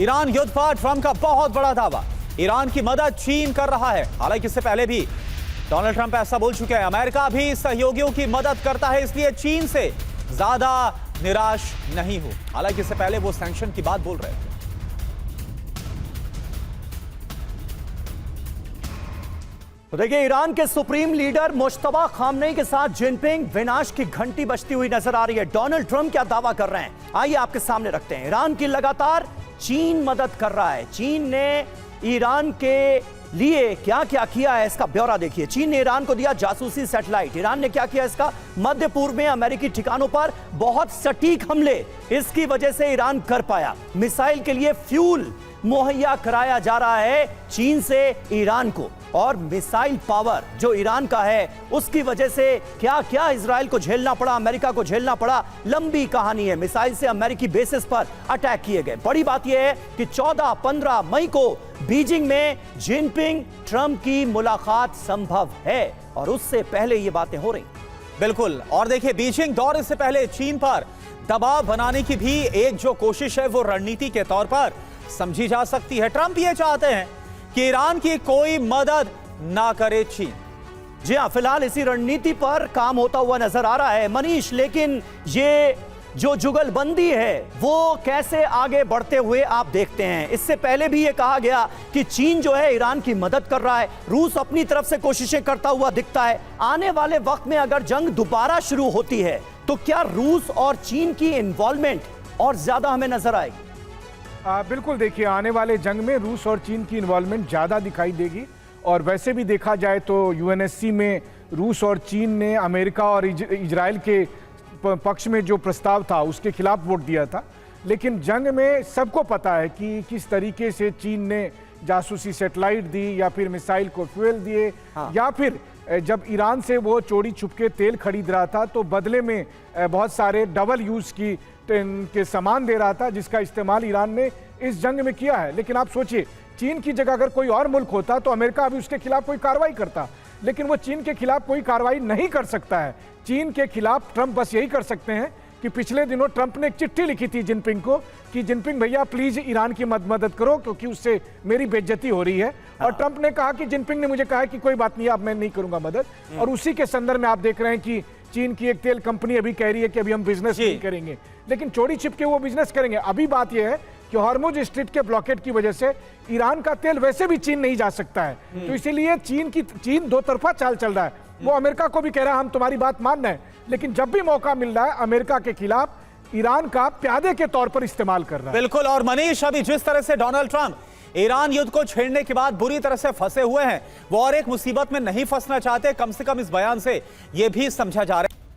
Iran युद्ध पर Trump का बहुत बड़ा दावा। ईरान की मदद चीन कर रहा है। हालांकि इससे पहले भी डोनाल्ड ट्रंप ऐसा बोल चुके हैं, अमेरिका भी सहयोगियों की मदद करता है, इसलिए चीन से ज्यादा निराश नहीं हो। हालांकि इससे पहले वो सैंक्शन की बात बोल रहे थे। तो देखिए, ईरान के सुप्रीम लीडर मुश्तबा खामनेई के साथ जिनपिंग विनाश की घंटी बजती हुई नजर आ रही है। डोनाल्ड ट्रंप क्या दावा कर रहे हैं, आइए आपके सामने रखते हैं। ईरान की लगातार चीन मदद कर रहा है। चीन ने ईरान के लिए क्या क्या किया है, इसका ब्यौरा देखिए। चीन ने ईरान को दिया जासूसी सैटेलाइट। ईरान ने क्या किया, इसका मध्य पूर्व में अमेरिकी ठिकानों पर बहुत सटीक हमले इसकी वजह से ईरान कर पाया। मिसाइल के लिए फ्यूल मुहैया कराया जा रहा है चीन से ईरान को, और मिसाइल पावर जो ईरान का है उसकी वजह से क्या क्या इजराइल को झेलना पड़ा, अमेरिका को झेलना पड़ा, लंबी कहानी है। मिसाइल से अमेरिकी बेसिस पर अटैक किए गए। बड़ी बात यह है कि 14-15 मई को बीजिंग में जिनपिंग ट्रंप की मुलाकात संभव है, और उससे पहले ये बातें हो रही। बिल्कुल, और देखिए बीजिंग दौरे से पहले चीन पर दबाव बनाने की भी एक जो कोशिश है वो रणनीति के तौर पर समझी जा सकती है। ट्रंप ये चाहते हैं कि ईरान की कोई मदद ना करे चीन। जी हां, फिलहाल इसी रणनीति पर काम होता हुआ नजर आ रहा है मनीष, लेकिन ये जो जुगलबंदी है वो कैसे आगे बढ़ते हुए आप देखते हैं। इससे पहले भी ये कहा गया कि चीन जो है ईरान की मदद कर रहा है, रूस अपनी तरफ से कोशिशें करता हुआ दिखता है। आने वाले वक्त में अगर जंग दोबारा शुरू होती है तो क्या रूस और चीन की इन्वॉल्वमेंट और ज्यादा हमें नजर आएगी? बिल्कुल, देखिए आने वाले जंग में रूस और चीन की इन्वॉल्वमेंट ज़्यादा दिखाई देगी। और वैसे भी देखा जाए तो यूएनएससी में रूस और चीन ने अमेरिका और इजराइल के पक्ष में जो प्रस्ताव था उसके खिलाफ वोट दिया था। लेकिन जंग में सबको पता है कि किस तरीके से चीन ने जासूसी सैटेलाइट दी, या फिर मिसाइल को फ्यूल दिए, या फिर जब ईरान से वो चोरी छुपके तेल खरीद रहा था तो बदले में बहुत सारे डबल यूज़ के सामान दे रहा था, जिसका इस्तेमाल ईरान ने इस जंग में किया है। लेकिन आप सोचिए, चीन की जगह अगर कोई और मुल्क होता तो अमेरिका अभी उसके खिलाफ कोई कार्रवाई करता, लेकिन वो चीन के खिलाफ कोई कार्रवाई नहीं कर सकता है। चीन के खिलाफ ट्रंप बस यही कर सकते हैं कि पिछले दिनों ट्रंप ने एक चिट्ठी लिखी थी जिनपिंग को कि जिनपिंग भैया प्लीज ईरान की मदद करो, क्योंकि उससे मेरी बेइज्जती हो रही है। और ट्रंप ने कहा कि जिनपिंग ने मुझे कहा कि कोई बात नहीं, अब मैं नहीं करूंगा मदद। और उसी के संदर्भ में आप देख रहे हैं कि चीन की एक तेल कंपनी अभी कह रही है कि अभी हम बिजनेस नहीं करेंगे, लेकिन चोरी छिप के वो बिजनेस करेंगे। अभी बात यह है कि हॉर्मुज स्ट्रीट के ब्लॉकेट की वजह से ईरान का तेल वैसे भी चीन नहीं जा सकता है, तो इसीलिए चीन दो तरफा चाल चल रहा है। वो अमेरिका को भी कह रहा है हम तुम्हारी बात मान रहे हैं, लेकिन जब भी मौका मिल रहा है अमेरिका के खिलाफ ईरान का प्यादे के तौर पर इस्तेमाल कर रहा है। बिल्कुल, और मनीष अभी जिस तरह से डोनाल्ड ट्रंप ईरान युद्ध को छेड़ने के बाद बुरी तरह से फंसे हुए हैं, वो और एक मुसीबत में नहीं फंसना चाहते। कम से कम इस बयान से यह भी समझा जा रहा है।